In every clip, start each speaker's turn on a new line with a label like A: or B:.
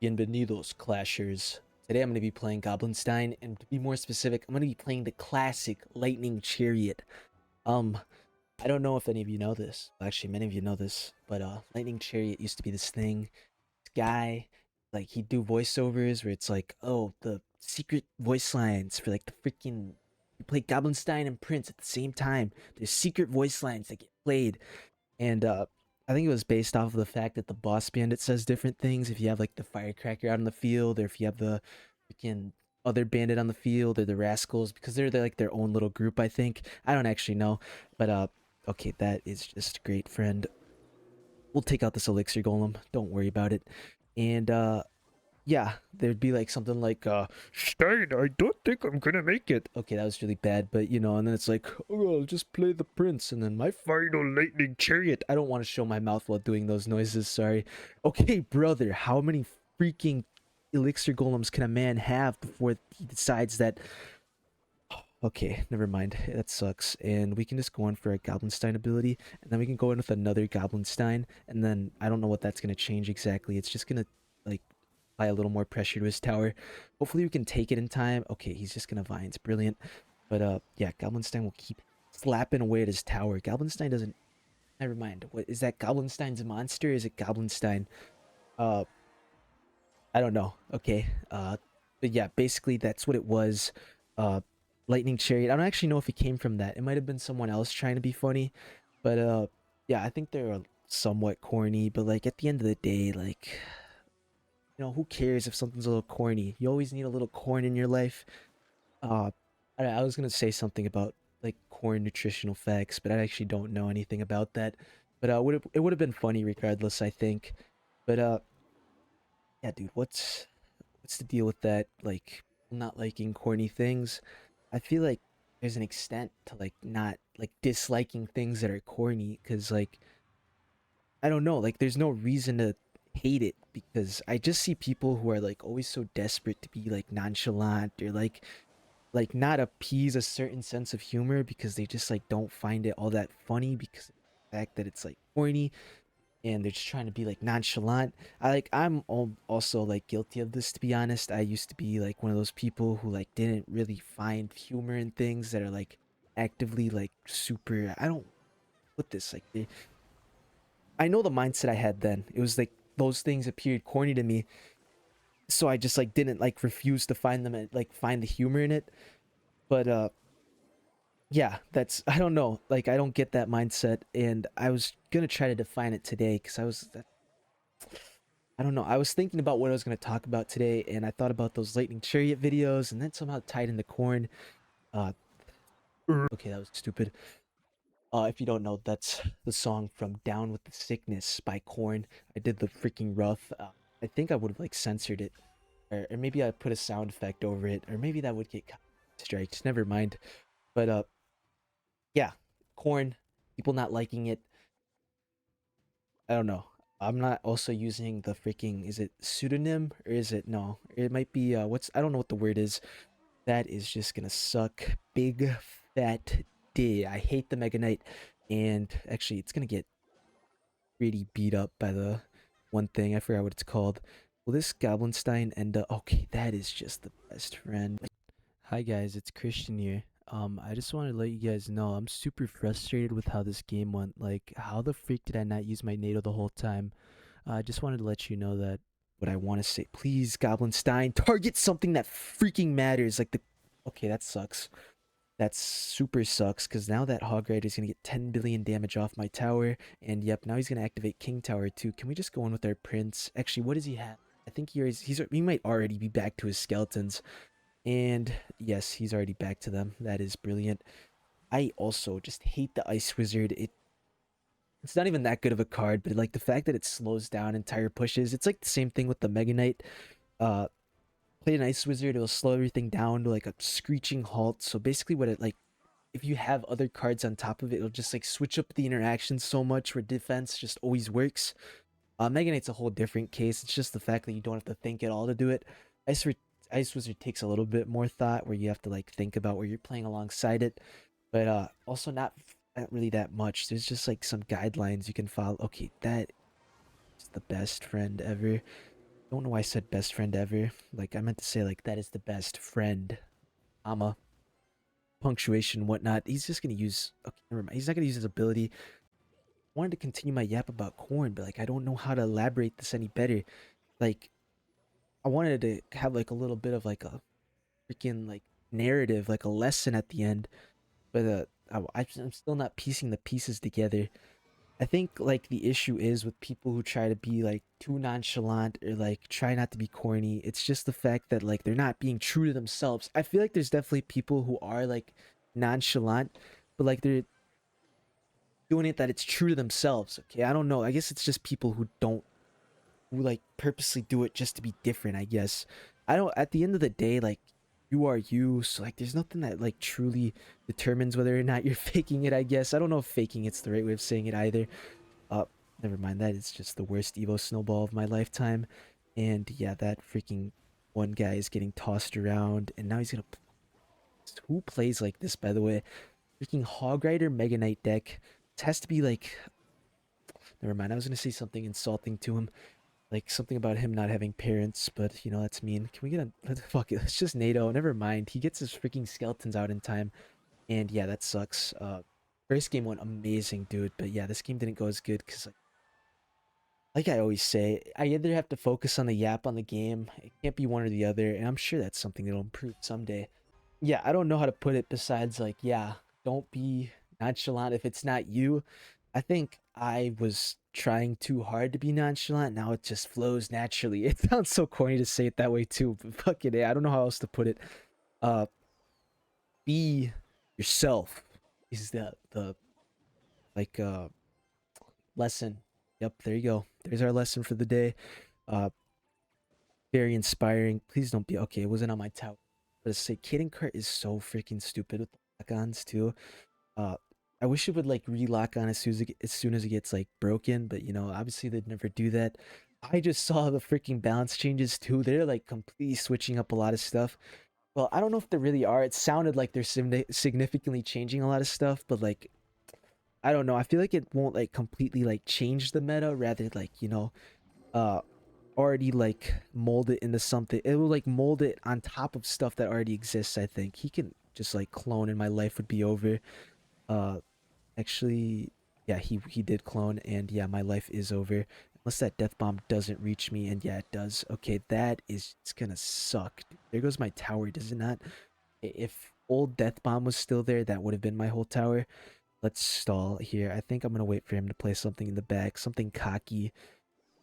A: Bienvenidos, Clashers. Today I'm going to be playing Goblinstein, and to be more specific, I'm going to be playing the classic Lightning Chariot. Um, I don't know if any of you know this. Well, actually, many of you know this, but Lightning Chariot used to be this thing. This guy, like, he'd do voiceovers where it's like, oh, the secret voice lines for like the freaking. You play Goblinstein and Prince at the same time. There's secret voice lines that get played, and I think it was based off of the fact that the boss bandit says different things if you have like the firecracker out in the field, or if you have the freaking other bandit on the field, or the rascals, because they're like their own little group. I think I don't actually know, but okay, that is just great, friend. We'll take out this elixir golem. Don't worry about it. And yeah, there'd be like something like Stein, I don't think I'm gonna make it. Okay, that was really bad, but you know, and then it's like, oh, I'll just play the prince, and then my final lightning chariot. I don't want to show my mouth while doing those noises, sorry. Okay, brother, how many freaking elixir golems can a man have before he decides that, okay, never mind, that sucks. And we can just go on for a Goblinstein ability, and then we can go in with another Goblinstein, and then I don't know what that's gonna change exactly. It's just gonna like apply a little more pressure to his tower. Hopefully we can take it in time. Okay, he's just gonna vines, brilliant. But yeah, Goblinstein will keep slapping away at his tower. Goblinstein doesn't, never mind. What is that? Goblinstein's monster? Is it Goblinstein? Uh I don't know. Okay. But yeah, basically that's what it was. Uh Lightning Chariot. I don't actually know if it came from that. It might have been someone else trying to be funny. But yeah, I think they're somewhat corny, but like at the end of the day, like, you know, who cares if something's a little corny? You always need a little corn in your life. Uh, I was gonna say something about like corn nutritional facts, but I actually don't know anything about that. But it would have been funny regardless, I think. But yeah, dude, what's the deal with that? Like, not liking corny things. I feel like there's an extent to like not like disliking things that are corny, because like I don't know, like there's no reason to hate it, because I just see people who are like always so desperate to be like nonchalant, or like not appease a certain sense of humor because they just like don't find it all that funny because of the fact that it's like corny, and they're just trying to be like nonchalant. Also like guilty of this, to be honest. I used to be like one of those people who like didn't really find humor in things that are like actively like super, I don't put this like I know the mindset I had then. It was like those things appeared corny to me, so I just like didn't like refuse to find them and like find the humor in it. But yeah, that's, I don't know. Like I don't get that mindset, and I was gonna try to define it today because I don't know. I was thinking about what I was gonna talk about today, and I thought about those Lightning Chariot videos, and then somehow tied into corn. Uh, okay, that was stupid. If you don't know, that's the song from Down with the Sickness by Korn. I did the freaking rough. I think I would have like censored it, or maybe I put a sound effect over it, or maybe that would get strikes. Never mind. But yeah, Korn. People not liking it. I don't know. I'm not also using the freaking. Is it pseudonym, or is it no? It might be what's, I don't know what the word is. That is just gonna suck. Big fat D. I hate the Mega Knight, and actually, it's gonna get pretty beat up by the one thing. I forgot what it's called. Will this Goblinstein end up? Okay, that is just the best friend. Hi guys, it's Christian here. I just wanted to let you guys know I'm super frustrated with how this game went. Like, how the freak did I not use my NATO the whole time? I just wanted to let you know that what I want to say. Please, Goblinstein, target something that freaking matters. Like the. Okay, that sucks. That super sucks, because now that Hog Rider is going to get 10 billion damage off my tower. And yep, now he's going to activate King Tower too. Can we just go in with our Prince? Actually, what does he have? I think he might already be back to his skeletons. And yes, he's already back to them. That is brilliant. I also just hate the Ice Wizard. It's not even that good of a card, but like the fact that it slows down entire pushes. It's like the same thing with the Mega Knight. Uh, Play an Ice Wizard, it'll slow everything down to like a screeching halt. So basically, what it like, if you have other cards on top of it, it'll just like switch up the interactions so much where defense just always works. Mega Knight's a whole different case. It's just the fact that you don't have to think at all to do it. Ice, Ice Wizard takes a little bit more thought, where you have to like think about where you're playing alongside it, but also not really that much. There's just like some guidelines you can follow. Okay, that is the best friend ever. don't know why I said best friend ever. Like I meant to say like that is the best friend, comma, punctuation, whatnot. He's just gonna use. Okay, never mind. He's not gonna use his ability. I wanted to continue my yap about corn, but like I don't know how to elaborate this any better. Like I wanted to have like a little bit of like a freaking like narrative, like a lesson at the end, but I'm still not piecing the pieces together. I think like the issue is with people who try to be like too nonchalant or like try not to be corny. It's just the fact that like they're not being true to themselves. I feel like there's definitely people who are like nonchalant, but like they're doing it that it's true to themselves. Okay, I don't know. I guess it's just people who don't who like purposely do it just to be different, I guess. I don't At the end of the day, like you are you, so like there's nothing that like truly determines whether or not you're faking it, I guess. I don't know if faking it's the right way of saying it either. Uh, Never mind. That is just the worst Evo snowball of my lifetime. And yeah, that freaking one guy is getting tossed around, and now he's gonna. Who plays like this, by the way? Freaking Hog Rider Mega Knight deck. It has to be like. Never mind. I was gonna say something insulting to him, like something about him not having parents, but you know that's mean. Can we get a fuck it? It's just NATO. Never mind. He gets his freaking skeletons out in time, and yeah, that sucks. First game went amazing, dude, but yeah, this game didn't go as good because like I always say, I either have to focus on the yap on the game. It can't be one or the other, and I'm sure that's something that'll improve someday. Yeah, I don't know how to put it besides like, yeah, don't be nonchalant if it's not you. I think I was trying too hard to be nonchalant. Now it just flows naturally. It sounds so corny to say it that way too, but fuck it, I don't know how else to put it. Uh, be yourself is the like lesson. Yep, there you go. There's our lesson for the day. Uh, Very inspiring. Please don't be okay. It wasn't on my tower. But to say Kaden Kart is so freaking stupid with the lock-ons too. Uh, I wish it would like relock on as soon as it gets like broken, but you know, obviously they'd never do that. I just saw the freaking balance changes too. They're like completely switching up a lot of stuff. Well, I don't know if they really are. It sounded like they're significantly changing a lot of stuff, but like I don't know. I feel like it won't like completely like change the meta, rather like, uh already like mold it into something. It will like mold it on top of stuff that already exists, I think. He can just like clone and my life would be over. Uh Actually, yeah, he did clone, and yeah, my life is over. Unless that death bomb doesn't reach me, and yeah, it does. Okay, that is it's gonna suck. There goes my tower, does it not? If old death bomb was still there, that would have been my whole tower. Let's stall here. I think I'm gonna wait for him to play something in the back, something cocky.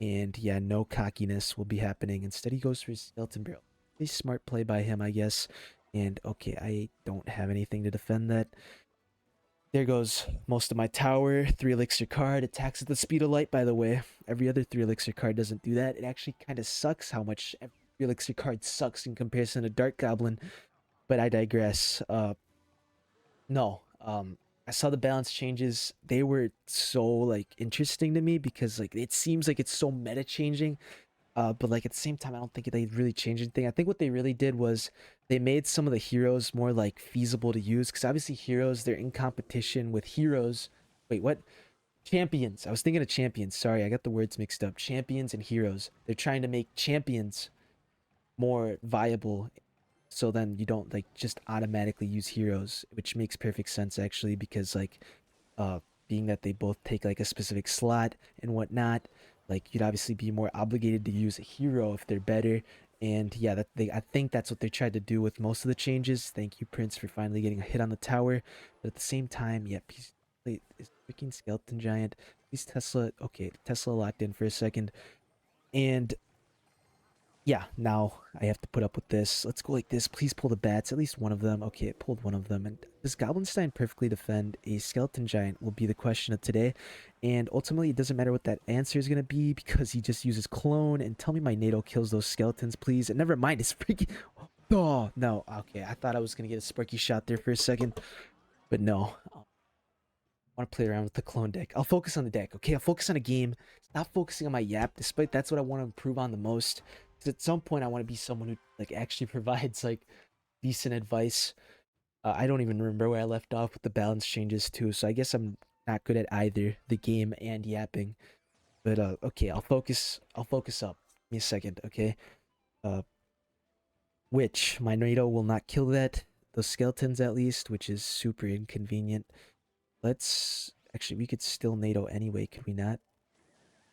A: And yeah, no cockiness will be happening. Instead, he goes for his skeleton barrel. A smart play by him, I guess. And okay, I don't have anything to defend that. There goes most of my tower. 3 elixir card attacks at the speed of light, by the way. Every other 3 elixir card doesn't do that. It actually kind of sucks how much every 3 elixir card sucks in comparison to Dark Goblin. But I digress. No. I saw the balance changes. They were so like interesting to me because like it seems like it's so meta changing. But like at the same time, I don't think they really changed anything. I think what they really did was they made some of the heroes more like feasible to use because obviously heroes they're in competition with heroes. Wait, what? Champions. I was thinking of champions. Sorry, I got the words mixed up. Champions and heroes. They're trying to make champions more viable, so then you don't like just automatically use heroes, which makes perfect sense actually because like uh being that they both take like a specific slot and whatnot, like you'd obviously be more obligated to use a hero if they're better. And yeah, I think that's what they tried to do with most of the changes. Thank you, Prince, for finally getting a hit on the tower. But at the same time, yep, wait, is freaking skeleton giant. He's Tesla. Okay, Tesla locked in for a second. And yeah, now I have to put up with this. Let's go like this. Please pull the bats. At least one of them. Okay, it pulled one of them. And does Goblinstein perfectly defend a skeleton giant will be the question of today. And ultimately, it doesn't matter what that answer is going to be because he just uses clone. And tell me my NATO kills those skeletons, please. And never mind, it's freaking... Oh, no. Okay, I thought I was going to get a sparky shot there for a second. But no. I want to play around with the clone deck. I'll focus on the deck, okay? I'll focus on a game. Stop focusing on my yap, despite that's what I want to improve on the most. Because at some point, I want to be someone who like actually provides like decent advice. I don't even remember where I left off with the balance changes too, so I guess I'm not good at either the game and yapping. But okay, I'll focus. I'll focus up. me a second, okay? Uh, which my NATO will not kill that. Those skeletons at least, which is super inconvenient. Let's actually we could still NATO anyway, could we not?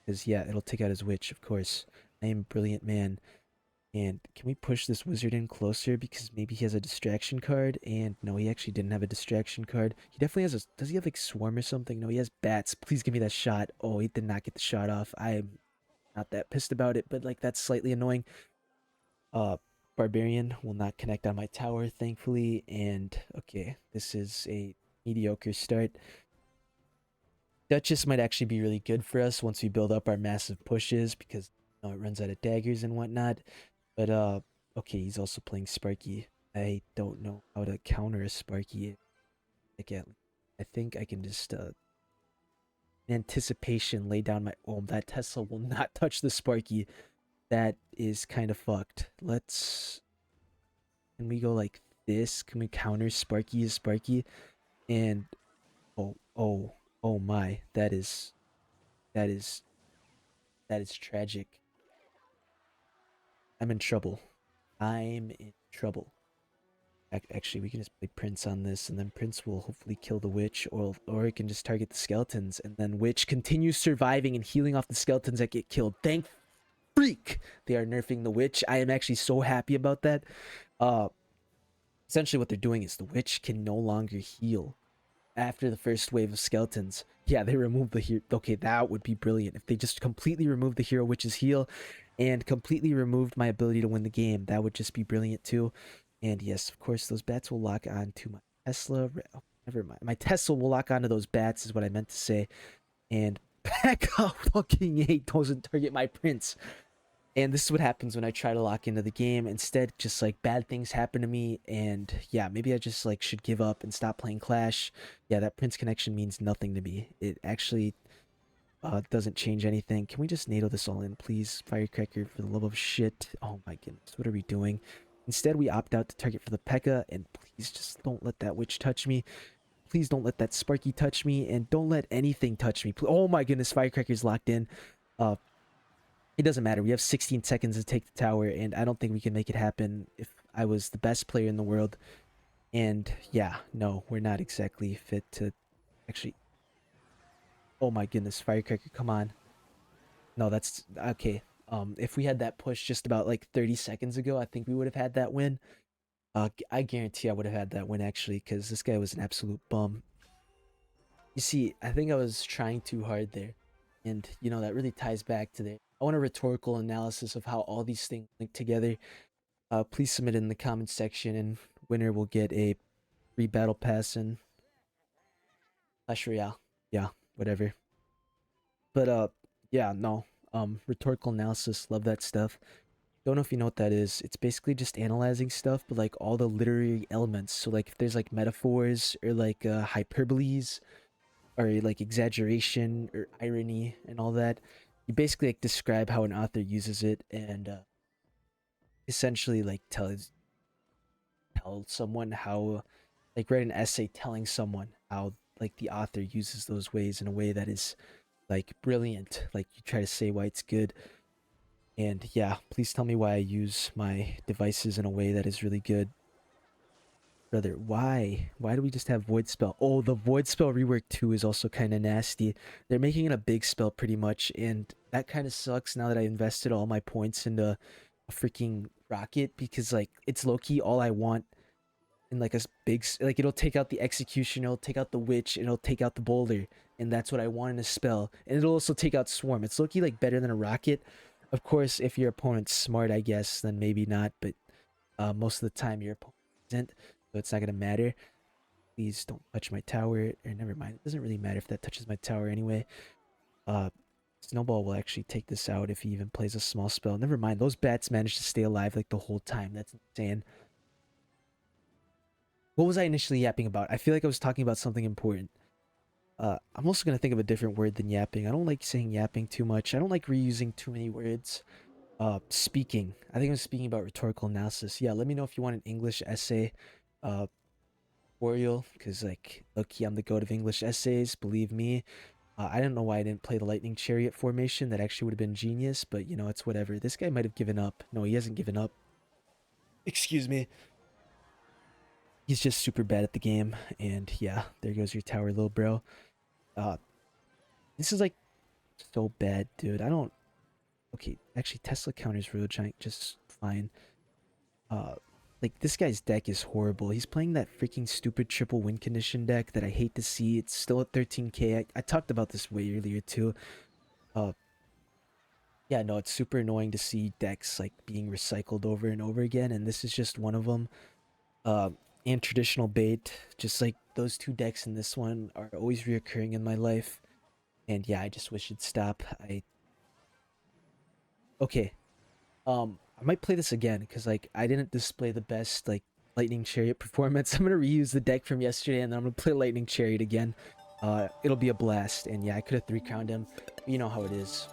A: Because yeah, it'll take out his witch, of course. I am a brilliant man. And can we push this wizard in closer because maybe he has a distraction card? And no, he actually didn't have a distraction card. He definitely has a. Does he have like swarm or something? No, he has bats. Please give me that shot. Oh, he did not get the shot off. I'm not that pissed about it, but like that's slightly annoying. Uh, Barbarian will not connect on my tower, thankfully. And okay, this is a mediocre start. Duchess might actually be really good for us once we build up our massive pushes because it runs out of daggers and whatnot. But okay, he's also playing Sparky. I don't know how to counter a Sparky. I think I can just in anticipation lay down my. Oh, that Tesla will not touch the Sparky. That is kind of fucked. Let's. Can we go like this? Can we counter Sparky as Sparky? And oh my, that is that is tragic. I'm in trouble. I'm in trouble. Actually, we can just play Prince on this, and then Prince will hopefully kill the witch, or it can just target the skeletons, and then witch continues surviving and healing off the skeletons that get killed. Thank freak they are nerfing the witch. I am actually so happy about that. Uh, Essentially what they're doing is the witch can no longer heal after the first wave of skeletons. Yeah, they removed the hero. Okay, that would be brilliant if they just completely removed the hero witch's heal and completely removed my ability to win the game. That would just be brilliant too. And yes, of course, those bats will lock on to my Tesla. Oh, never mind. My Tesla will lock onto those bats, is what I meant to say. And back up, fucking 8 doesn't target my prince. And this is what happens when I try to lock into the game. Instead, just like bad things happen to me. And yeah, maybe I just like should give up and stop playing Clash. Yeah, that Prince connection means nothing to me. It actually doesn't change anything. Can we just NATO this all in, please? Firecracker, for the love of shit. Oh my goodness, what are we doing? Instead, we opt out to target for the P.E.K.K.A. And please just don't let that witch touch me. Please don't let that Sparky touch me. And don't let anything touch me. Oh my goodness, Firecracker's locked in. Uh, it doesn't matter. We have 16 seconds to take the tower, and I don't think we can make it happen if I was the best player in the world. And yeah, no, we're not exactly fit to actually. Oh my goodness, Firecracker, come on. No, that's okay. If we had that push just about like 30 seconds ago, I think we would have had that win. I guarantee I would have had that win actually, because this guy was an absolute bum. You see, I think I was trying too hard there. And, that really ties back to the. I want a rhetorical analysis of how all these things link together. Please submit it in the comments section, and winner will get a free battle pass and Clash Royale. Yeah, whatever. But yeah, no. Rhetorical analysis, love that stuff. Don't know if you know what that is. It's basically just analyzing stuff, but like all the literary elements. So like if there's like metaphors or like hyperboles or like exaggeration or irony and all that, you basically like describe how an author uses it and essentially like tell someone how, like, write an essay telling someone how like the author uses those ways in a way that is like brilliant. Like you try to say why it's good. And yeah, please tell me why I use my devices in a way that is really good. Brother, why do we just have void spell? Oh, the void spell rework 2 is also kind of nasty. They're making it a big spell pretty much, and that kind of sucks now that I invested all my points into a freaking rocket, because like it's low-key all I want in like like it'll take out the execution, it'll take out the witch, and it'll take out the boulder, and that's what I want in a spell. And it'll also take out swarm. It's low-key like better than a rocket. Of course, if your opponent's smart, I guess, then maybe not, but most of the time your opponent isn't, so it's not gonna matter. Please don't touch my tower, or never mind, it doesn't really matter if that touches my tower anyway. uh Snowball will actually take this out if he even plays a small spell. Never mind, those bats managed to stay alive like the whole time. That's insane. What was I initially yapping about? I feel like I was talking about something important. I'm also gonna think of a different word than yapping. I don't like saying yapping too much. I don't like reusing too many words. Speaking. I think I'm speaking about rhetorical analysis. Yeah, let me know if you want an English essay. Uh, tutorial, because like, look, I'm the goat of English essays. Believe me. I don't know why I didn't play the Lightning Chariot formation. That actually would have been genius, but you know, it's whatever. This guy might have given up. No, he hasn't given up. Excuse me. He's just super bad at the game. And yeah, there goes your tower, little bro. Uh, this is like so bad, dude. I don't. Okay, actually, Tesla counters Road Giant just fine. Uh, like this guy's deck is horrible. He's playing that freaking stupid triple win condition deck that I hate to see. It's still at 13k. I talked about this way earlier too. Uh, yeah, no, it's super annoying to see decks like being recycled over and over again, and this is just one of them. Uh, and traditional bait, just like those two decks in this one are always reoccurring in my life. And yeah, I just wish it'd stop. Okay, I might play this again because like I didn't display the best like Lightning Chariot performance. I'm gonna reuse the deck from yesterday and then I'm gonna play Lightning Chariot again. It'll be a blast. And yeah, I could have 3-crowned him. You know how it is.